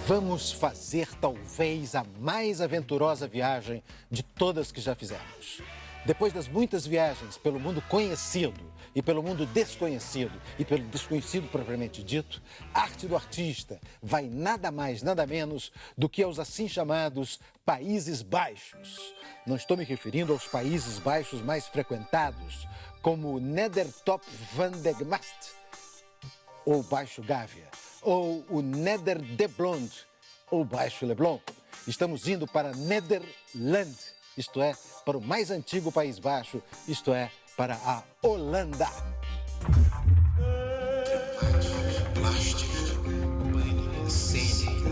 Vamos fazer talvez a mais aventurosa viagem de todas que já fizemos. Depois das muitas viagens pelo mundo conhecido e pelo mundo desconhecido e pelo desconhecido propriamente dito, a arte do artista vai nada mais, nada menos do que aos assim chamados Países Baixos. Não estou me referindo aos Países Baixos mais frequentados, como o Nedertop van de Gemast, ou Baixo Gávea, ou o Neder de Blond, ou Baixo Leblon. Estamos indo para Nederland, isto é, para o mais antigo País Baixo, isto é, para a Holanda. Plástica, banha, cênica,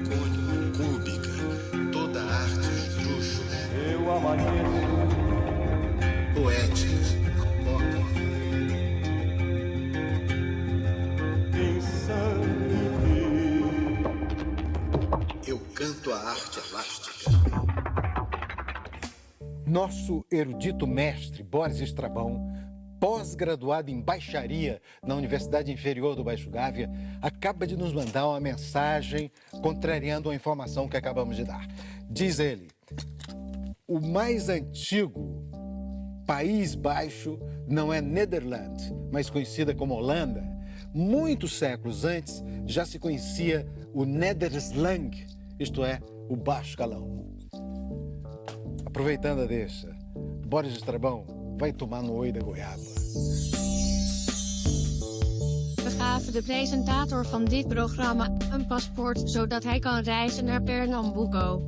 cônica, cúbica, toda arte esdrúxula. Eu amanheço. Poética, apócrifa. Eu canto a arte elástica. Nosso erudito mestre, Boris Estrabão, pós-graduado em baixaria na Universidade Inferior do Baixo Gávea, acaba de nos mandar uma mensagem contrariando a informação que acabamos de dar. Diz ele, o mais antigo País Baixo não é Nederland, mas conhecida como Holanda. Muitos séculos antes já se conhecia o Nederslang, isto é, o baixo calão. Aproveitando a deixa, Boris Estrabão vai tomar no oi da goiaba. We gaven de presentator van dit programma een paspoort zodat hij kan reizen naar Pernambuco.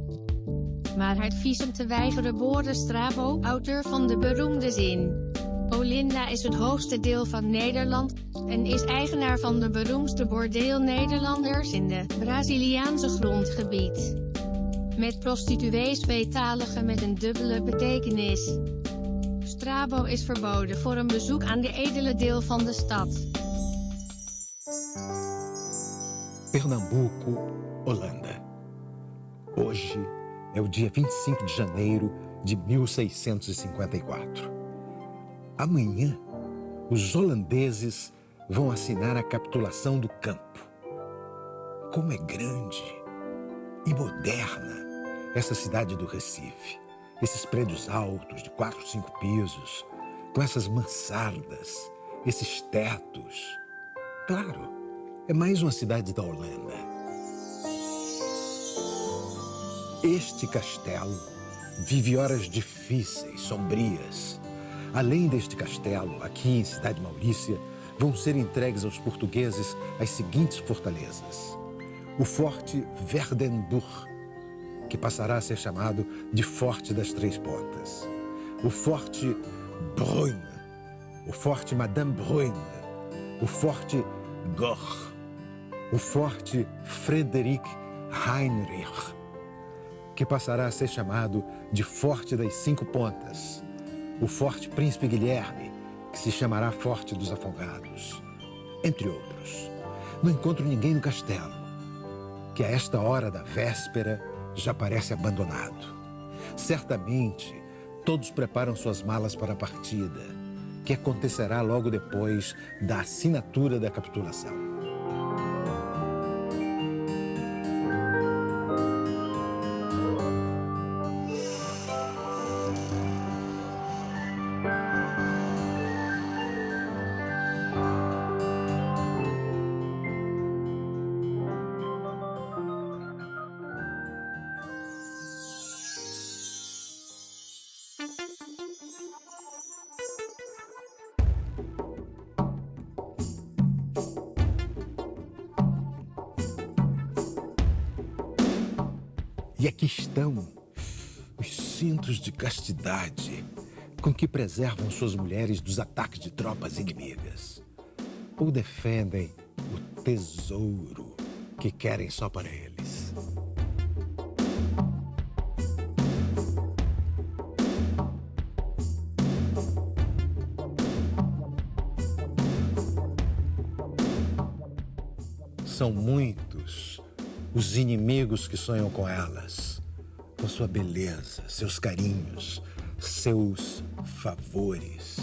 Maar het vies hem te weigeren Boris Strabo, auteur van de beroemde zin. Olinda is het hoogste deel van Nederland en is eigenaar van de beroemdste bordeel Nederlanders in de Braziliaanse grondgebied. Met prostituees tweetalige met een dubbele betekenis. Strabo is verboden voor een bezoek aan de edele deel van de stad. Pernambuco, Holanda. Hoje é o dia 25 de janeiro de 1654. Amanhã, os holandeses vão assinar a capitulação do campo. Como é grande e moderna essa cidade do Recife. Esses prédios altos de 4, 5 pisos, com essas mansardas, esses tetos. Claro, é mais uma cidade da Holanda. Este castelo vive horas difíceis, sombrias. Além deste castelo, aqui em Cidade Maurícia, vão ser entregues aos portugueses as seguintes fortalezas. O Forte Verdenburg, que passará a ser chamado de Forte das Três Pontas. O Forte Bruyne, o Forte Madame Bruyne, o Forte Goch, o Forte Frederick Heinrich, que passará a ser chamado de Forte das Cinco Pontas. O Forte Príncipe Guilherme, que se chamará Forte dos Afogados, entre outros. Não encontro ninguém no castelo, que a esta hora da véspera já parece abandonado. Certamente, todos preparam suas malas para a partida, que acontecerá logo depois da assinatura da capitulação. E aqui estão os cintos de castidade com que preservam suas mulheres dos ataques de tropas inimigas. Ou defendem o tesouro que querem só para eles. São muitos os inimigos que sonham com elas, com sua beleza, seus carinhos, seus favores.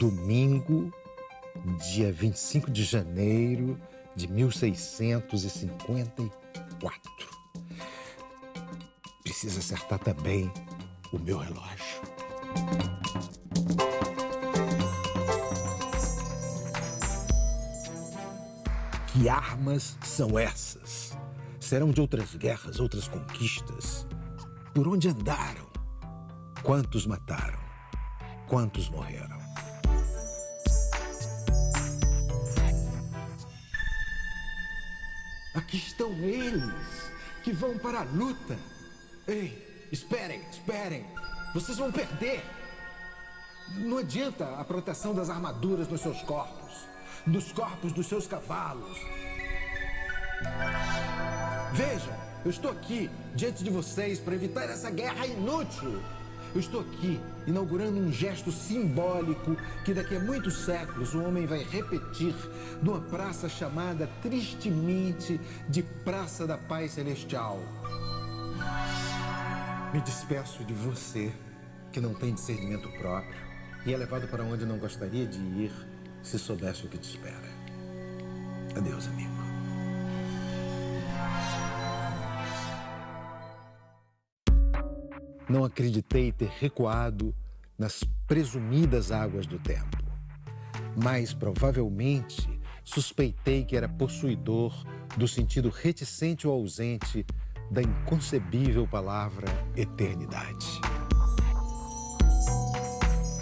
domingo, dia 25 de janeiro de 1654. Precisa acertar também o meu relógio. Que armas são essas? Serão de outras guerras, outras conquistas? Por onde andaram? Quantos mataram? Quantos morreram? Aqui estão eles, que vão para a luta. Ei, esperem. Vocês vão perder. Não adianta a proteção das armaduras nos seus corpos, dos corpos dos seus cavalos. Vejam, eu estou aqui diante de vocês para evitar essa guerra inútil. Eu estou aqui inaugurando um gesto simbólico que daqui a muitos séculos o homem vai repetir numa praça chamada tristemente de Praça da Paz Celestial. Me despeço de você que não tem discernimento próprio e é levado para onde não gostaria de ir se soubesse o que te espera. Adeus, amigo. Não acreditei ter recuado nas presumidas águas do tempo, mas provavelmente suspeitei que era possuidor do sentido reticente ou ausente da inconcebível palavra eternidade.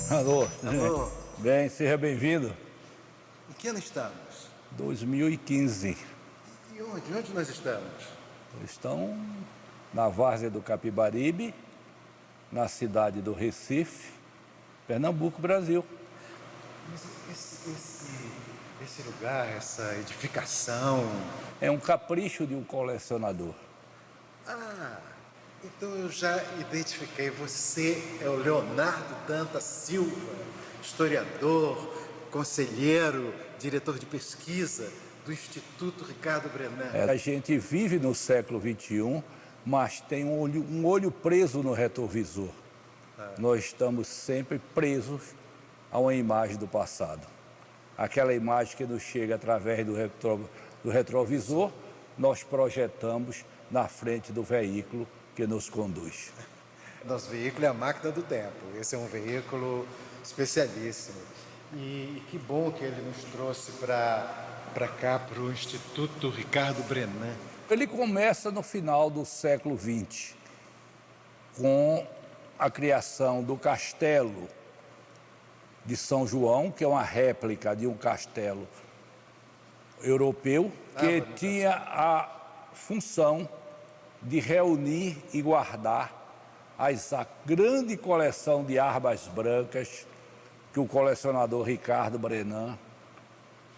Alô. Bem, seja bem-vindo. Em que ano estamos? 2015. E onde? Onde nós estamos? Estão na várzea do Capibaribe, na cidade do Recife, Pernambuco, Brasil. Mas esse lugar, essa edificação... É um capricho de um colecionador. Ah, então eu já identifiquei. Você é o Leonardo Danta Silva, historiador, conselheiro, diretor de pesquisa do Instituto Ricardo Brenan. A gente vive no século XXI, mas tem um olho preso no retrovisor. Nós estamos sempre presos a uma imagem do passado. Aquela imagem que nos chega através do retrovisor, nós projetamos na frente do veículo que nos conduz. Nosso veículo é a máquina do tempo. Esse é um veículo especialíssimo. E que bom que ele nos trouxe para cá, para o Instituto Ricardo Brenan. Ele começa no final do século XX, com a criação do Castelo de São João, que é uma réplica de um castelo europeu, que tinha a função de reunir e guardar a grande coleção de armas brancas que o colecionador Ricardo Brenan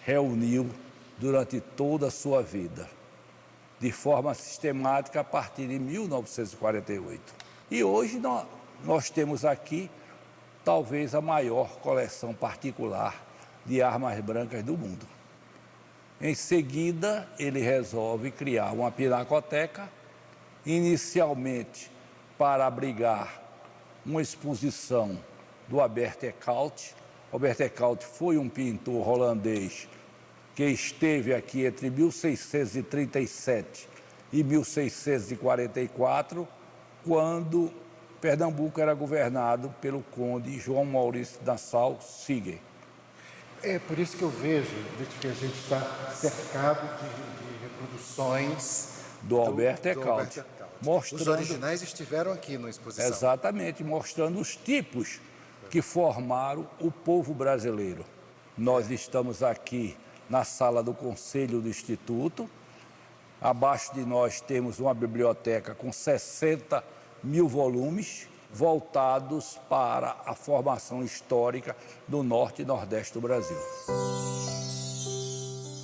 reuniu durante toda a sua vida, de forma sistemática a partir de 1948. E hoje nós temos aqui talvez a maior coleção particular de armas brancas do mundo. Em seguida, ele resolve criar uma pinacoteca, inicialmente para abrigar uma exposição do Albert Eckhout. Albert Eckhout foi um pintor holandês que esteve aqui entre 1637 e 1644, quando Pernambuco era governado pelo conde João Maurício Nassau-Siegen. É por isso que eu vejo que a gente está cercado de reproduções do Albert Eckhout. Os originais estiveram aqui na exposição. Exatamente, mostrando os tipos que formaram o povo brasileiro. Nós estamos aqui na sala do Conselho do Instituto. Abaixo de nós temos uma biblioteca com 60 mil volumes voltados para a formação histórica do Norte e Nordeste do Brasil.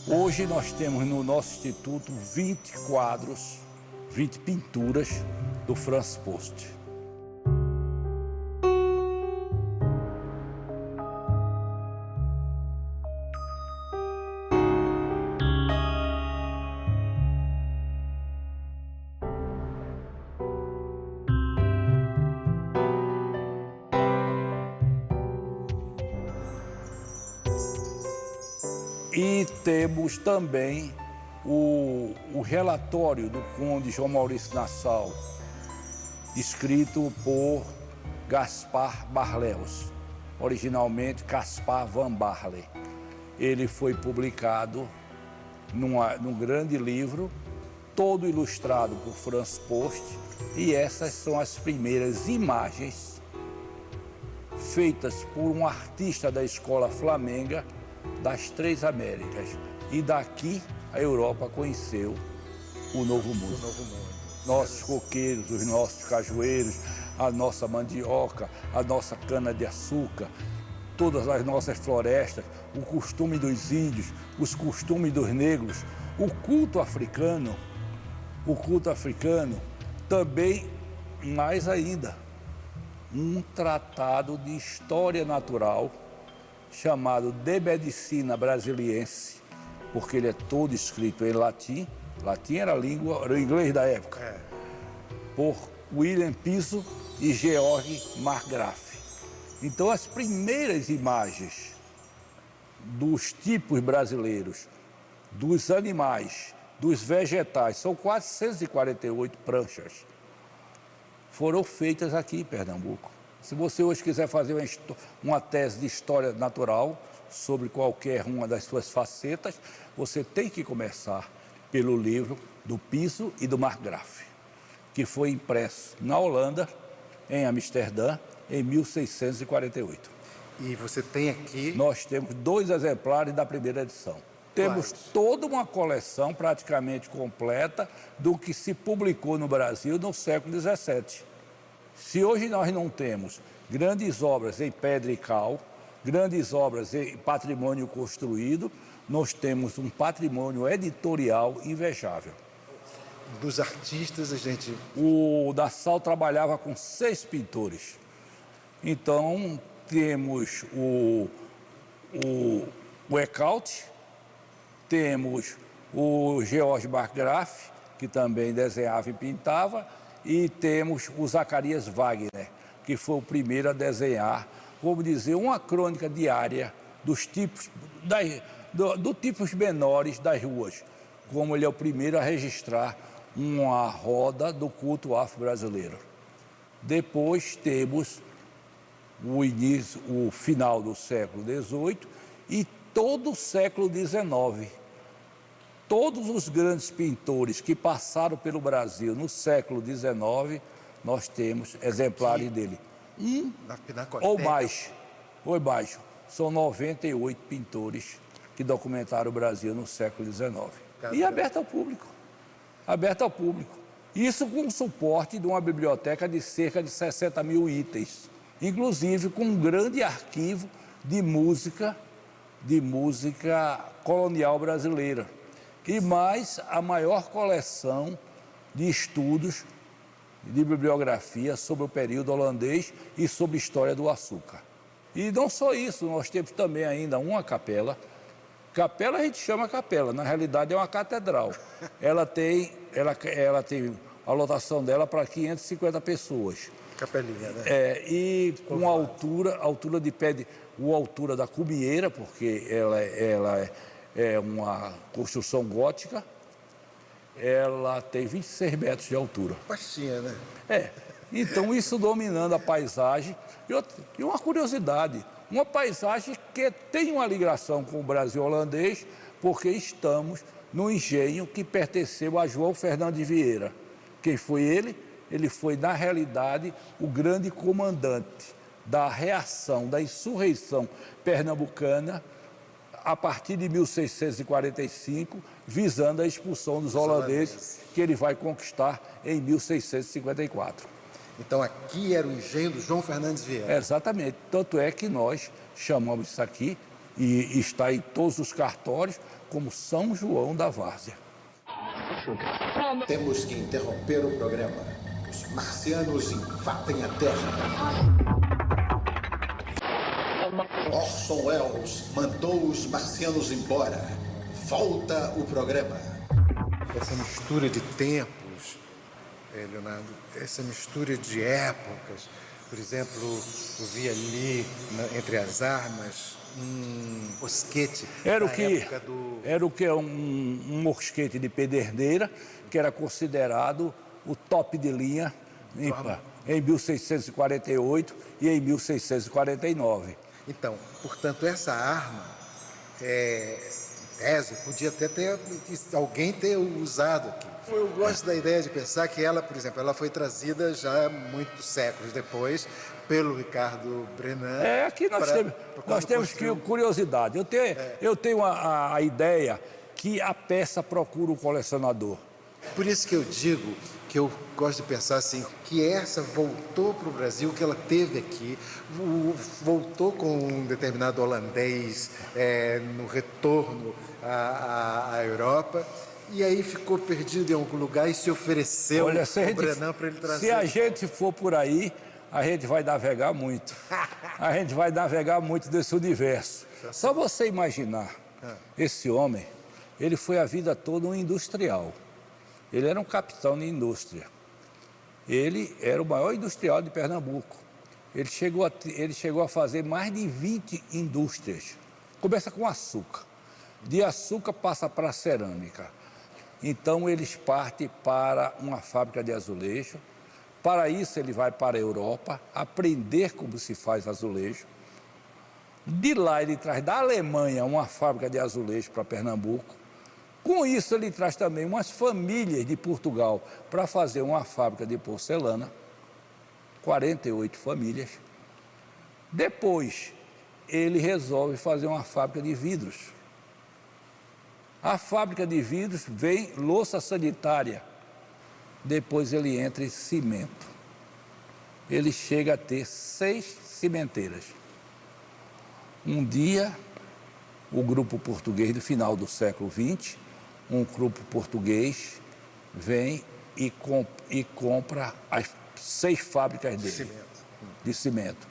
Hoje nós temos no nosso Instituto 20 quadros, 20 pinturas do Franz Post. E temos também o relatório do conde João Maurício Nassau, escrito por Gaspar Barlels, originalmente Caspar van Barle. Ele foi publicado num grande livro, todo ilustrado por Franz Post, e essas são as primeiras imagens feitas por um artista da escola flamenga das Três Américas. E daqui a Europa conheceu o Novo Mundo. Nossos coqueiros, os nossos cajueiros, a nossa mandioca, a nossa cana-de-açúcar, todas as nossas florestas, o costume dos índios, os costumes dos negros, o culto africano, também, mais ainda, um tratado de história natural chamado De Medicina Brasiliense, porque ele é todo escrito em latim. Latim era era o inglês da época. Por William Piso e Georg Marggraf. Então, as primeiras imagens dos tipos brasileiros, dos animais, dos vegetais, são 448 pranchas, foram feitas aqui em Pernambuco. Se você hoje quiser fazer uma tese de história natural sobre qualquer uma das suas facetas, você tem que começar pelo livro do Piso e do Marggraf, que foi impresso na Holanda, em Amsterdã, em 1648. E você tem aqui... Nós temos 2 exemplares da primeira edição. Temos toda uma coleção praticamente completa do que se publicou no Brasil no século XVII. Se hoje nós não temos grandes obras em pedra e cal, grandes obras em patrimônio construído, nós temos um patrimônio editorial invejável. Dos artistas, a gente... O Nassau trabalhava com 6 pintores. Então, temos o Eckhout, temos o Georg Marggraf, que também desenhava e pintava, e temos o Zacarias Wagner, que foi o primeiro a desenhar, vamos dizer, uma crônica diária dos tipos, do tipos menores das ruas, como ele é o primeiro a registrar uma roda do culto afro-brasileiro. Depois temos o final do século XVIII e todo o século XIX. Todos os grandes pintores que passaram pelo Brasil no século XIX, nós temos exemplares dele. Ou mais. São 98 pintores que documentaram o Brasil no século XIX. E aberto ao público. Isso com o suporte de uma biblioteca de cerca de 60 mil itens, inclusive com um grande arquivo de música colonial brasileira. E mais a maior coleção de estudos de bibliografia sobre o período holandês e sobre a história do açúcar. E não só isso, nós temos também ainda uma capela. Capela a gente chama capela, na realidade é uma catedral. Ela tem a lotação dela para 550 pessoas. Capelinha, né? E com a altura de pé, a altura da cumieira, porque ela é uma construção gótica, ela tem 26 metros de altura. Baixinha, né? Então isso dominando a paisagem. E uma curiosidade, uma paisagem que tem uma ligação com o Brasil holandês, porque estamos no engenho que pertenceu a João Fernando de Vieira. Quem foi ele? Ele foi, na realidade, o grande comandante da reação, da insurreição pernambucana, a partir de 1645, visando a expulsão dos holandeses, que ele vai conquistar em 1654. Então aqui era o engenho do João Fernandes Vieira. Exatamente. Tanto é que nós chamamos isso aqui, e está em todos os cartórios, como São João da Várzea. Temos que interromper o programa. Os marcianos invadem a Terra. Orson Welles mandou os marcianos embora. Volta o programa. Essa mistura de tempos, Leonardo, essa mistura de épocas. Por exemplo, eu vi ali, entre as armas, mosquete Era o na que, época do... era o que um mosquete de pederneira, que era considerado o top de linha em 1648 e em 1649. Então, portanto, essa arma, em tese, podia até ter alguém ter usado aqui. Eu gosto da ideia de pensar que ela, por exemplo, ela foi trazida já muitos séculos depois pelo Ricardo Brenan. Aqui nós temos curiosidade. Eu tenho a ideia que a peça procura o colecionador. Por isso que eu digo que eu gosto de pensar assim, que essa voltou para o Brasil, que ela teve aqui, voltou com um determinado holandês no retorno à Europa, e aí ficou perdido em algum lugar e se ofereceu ao Brenan para ele trazer. Se a gente for por aí, a gente vai navegar muito. A gente vai navegar muito desse universo. Só você imaginar, esse homem, ele foi a vida toda um industrial. Ele era um capitão de indústria. Ele era o maior industrial de Pernambuco. Ele chegou a fazer mais de 20 indústrias. Começa com açúcar. De açúcar passa para cerâmica. Então eles partem para uma fábrica de azulejo. Para isso ele vai para a Europa aprender como se faz azulejo. De lá ele traz da Alemanha uma fábrica de azulejo para Pernambuco. Com isso, ele traz também umas famílias de Portugal para fazer uma fábrica de porcelana, 48 famílias. Depois, ele resolve fazer uma fábrica de vidros. A fábrica de vidros vem louça sanitária. Depois ele entra em cimento. Ele chega a ter 6 cimenteiras. Um dia, o grupo português do final do século XX, um grupo português vem e compra as 6 fábricas dele de cimento.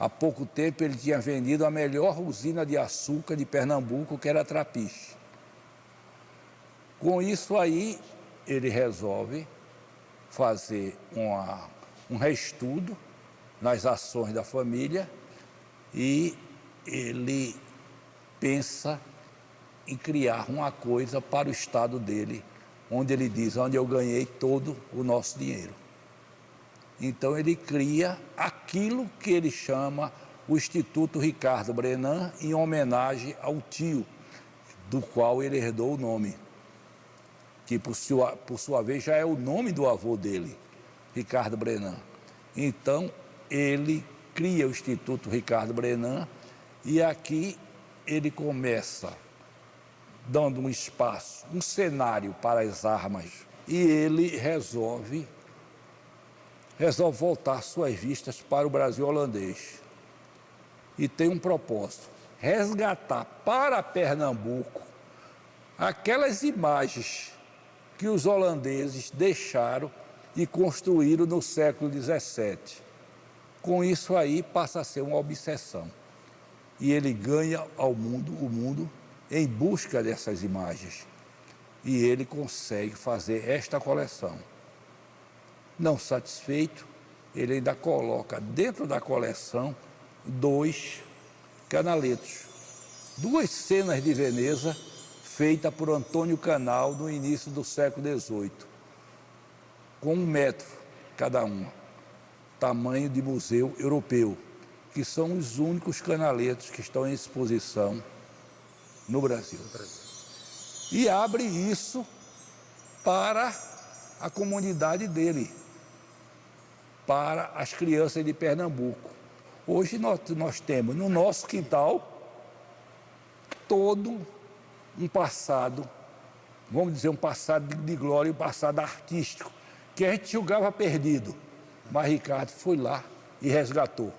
Há pouco tempo ele tinha vendido a melhor usina de açúcar de Pernambuco, que era a Trapiche. Com isso aí, ele resolve fazer um reestudo nas ações da família e ele pensa em criar uma coisa para o estado dele, onde ele diz, onde eu ganhei todo o nosso dinheiro. Então ele cria aquilo que ele chama o Instituto Ricardo Brenan, em homenagem ao tio, do qual ele herdou o nome, que por sua vez já é o nome do avô dele, Ricardo Brenan. Então ele cria o Instituto Ricardo Brenan e aqui ele começa dando um espaço, um cenário para as armas. E ele resolve voltar suas vistas para o Brasil holandês. E tem um propósito, resgatar para Pernambuco aquelas imagens que os holandeses deixaram e construíram no século XVII. Com isso aí passa a ser uma obsessão. E ele ganha o mundo em busca dessas imagens. E ele consegue fazer esta coleção. Não satisfeito, ele ainda coloca dentro da coleção 2 canaletos. 2 cenas de Veneza feitas por Antônio Canal no início do século XVIII. Com 1 metro cada uma. Tamanho de museu europeu. Que são os únicos canaletos que estão em exposição no Brasil. E abre isso para a comunidade dele, para as crianças de Pernambuco. Hoje nós temos no nosso quintal todo um passado, vamos dizer, um passado de glória, um passado artístico, que a gente julgava perdido, mas Ricardo foi lá e resgatou.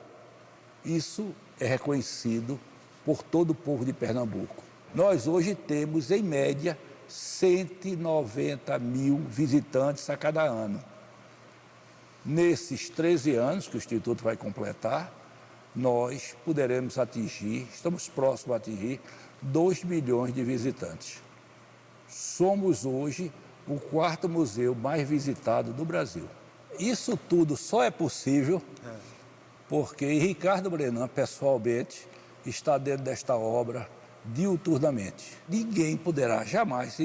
Isso é reconhecido por todo o povo de Pernambuco. Nós hoje temos, em média, 190 mil visitantes a cada ano. Nesses 13 anos que o Instituto vai completar, nós poderemos atingir, estamos próximos a atingir, 2 milhões de visitantes. Somos hoje o 4º museu mais visitado do Brasil. Isso tudo só é possível porque Ricardo Brenan, pessoalmente, está dentro desta obra diuturnamente. Ninguém poderá jamais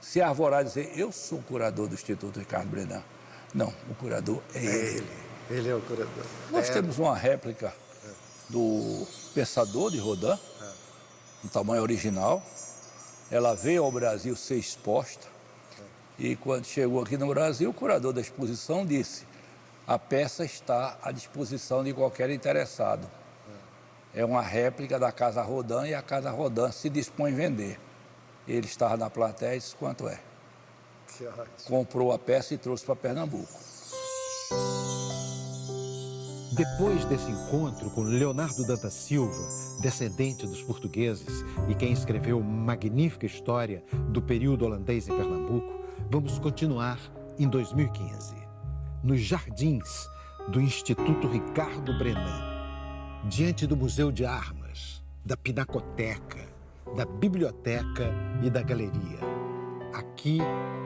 se arvorar e dizer: eu sou curador do Instituto Ricardo Brenan. Não, o curador é ele. Ele é o curador. Nós temos uma réplica do Pensador de Rodin, no tamanho original. Ela veio ao Brasil ser exposta e quando chegou aqui no Brasil, o curador da exposição disse: a peça está à disposição de qualquer interessado. É uma réplica da Casa Rodin e a Casa Rodin se dispõe a vender. Ele estava na plateia e disse: quanto é? Que ótimo. Comprou a peça e trouxe para Pernambuco. Depois desse encontro com Leonardo Dantas Silva, descendente dos portugueses e quem escreveu magnífica história do período holandês em Pernambuco, vamos continuar em 2015, nos jardins do Instituto Ricardo Brenan, diante do Museu de Armas, da Pinacoteca, da Biblioteca e da Galeria. Aqui,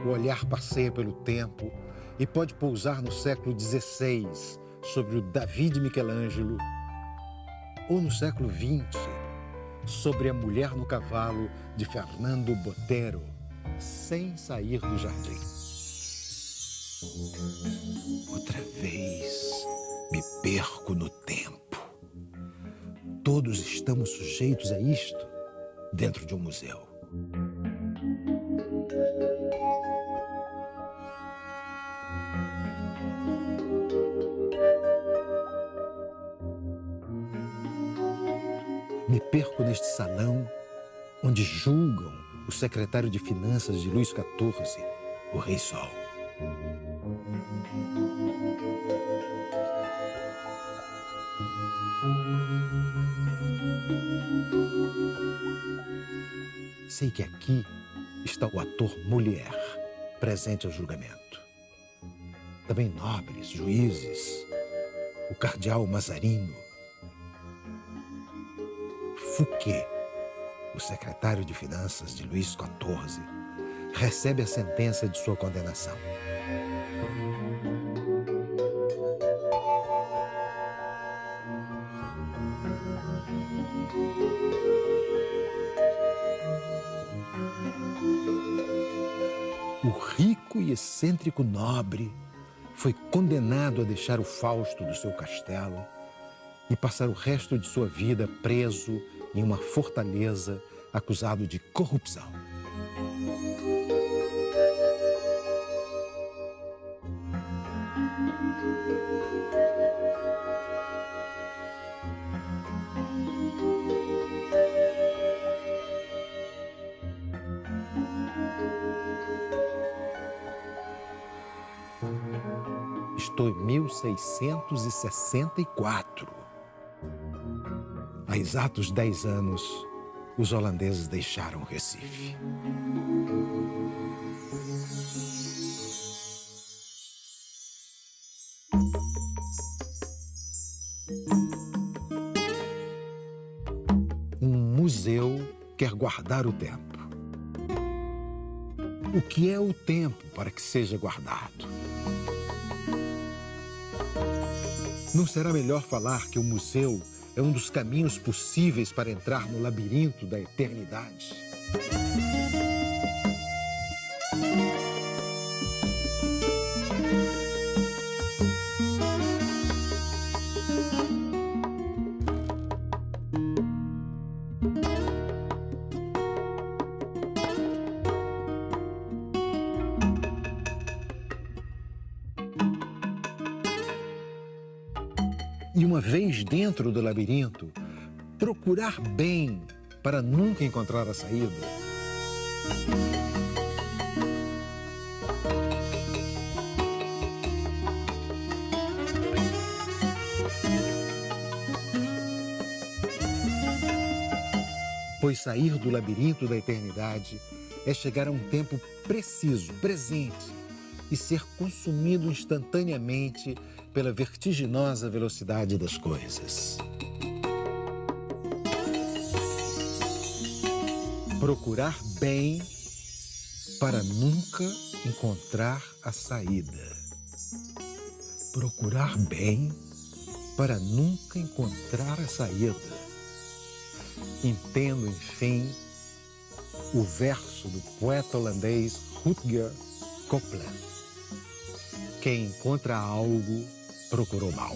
o olhar passeia pelo tempo e pode pousar no século XVI, sobre o Davi de Michelangelo, ou no século XX, sobre a Mulher no Cavalo de Fernando Botero, sem sair do jardim. Outra vez me perco no tempo. Todos estamos sujeitos a isto dentro de um museu. Me perco neste salão onde julgam o secretário de Finanças de Luís XIV, o Rei Sol. Sei que aqui está o ator Molière, presente ao julgamento. Também nobres, juízes, o cardeal Mazarino, Fouquet, o secretário de Finanças de Luís XIV, recebe a sentença de sua condenação. O rico e excêntrico nobre foi condenado a deixar o Fausto do seu castelo e passar o resto de sua vida preso em uma fortaleza, acusado de corrupção. Estou em 1664. Há exatos 10 anos, os holandeses deixaram o Recife. Um museu quer guardar o tempo. O que é o tempo para que seja guardado? Não será melhor falar que o museu é um dos caminhos possíveis para entrar no labirinto da eternidade? E uma vez dentro do labirinto, procurar bem para nunca encontrar a saída. Pois sair do labirinto da eternidade é chegar a um tempo preciso, presente, e ser consumido instantaneamente pela vertiginosa velocidade das coisas. Procurar bem para nunca encontrar a saída. Procurar bem para nunca encontrar a saída. entendo, enfim, o verso do poeta holandês Rutger Kopland. Quem encontra algo, procurou mal.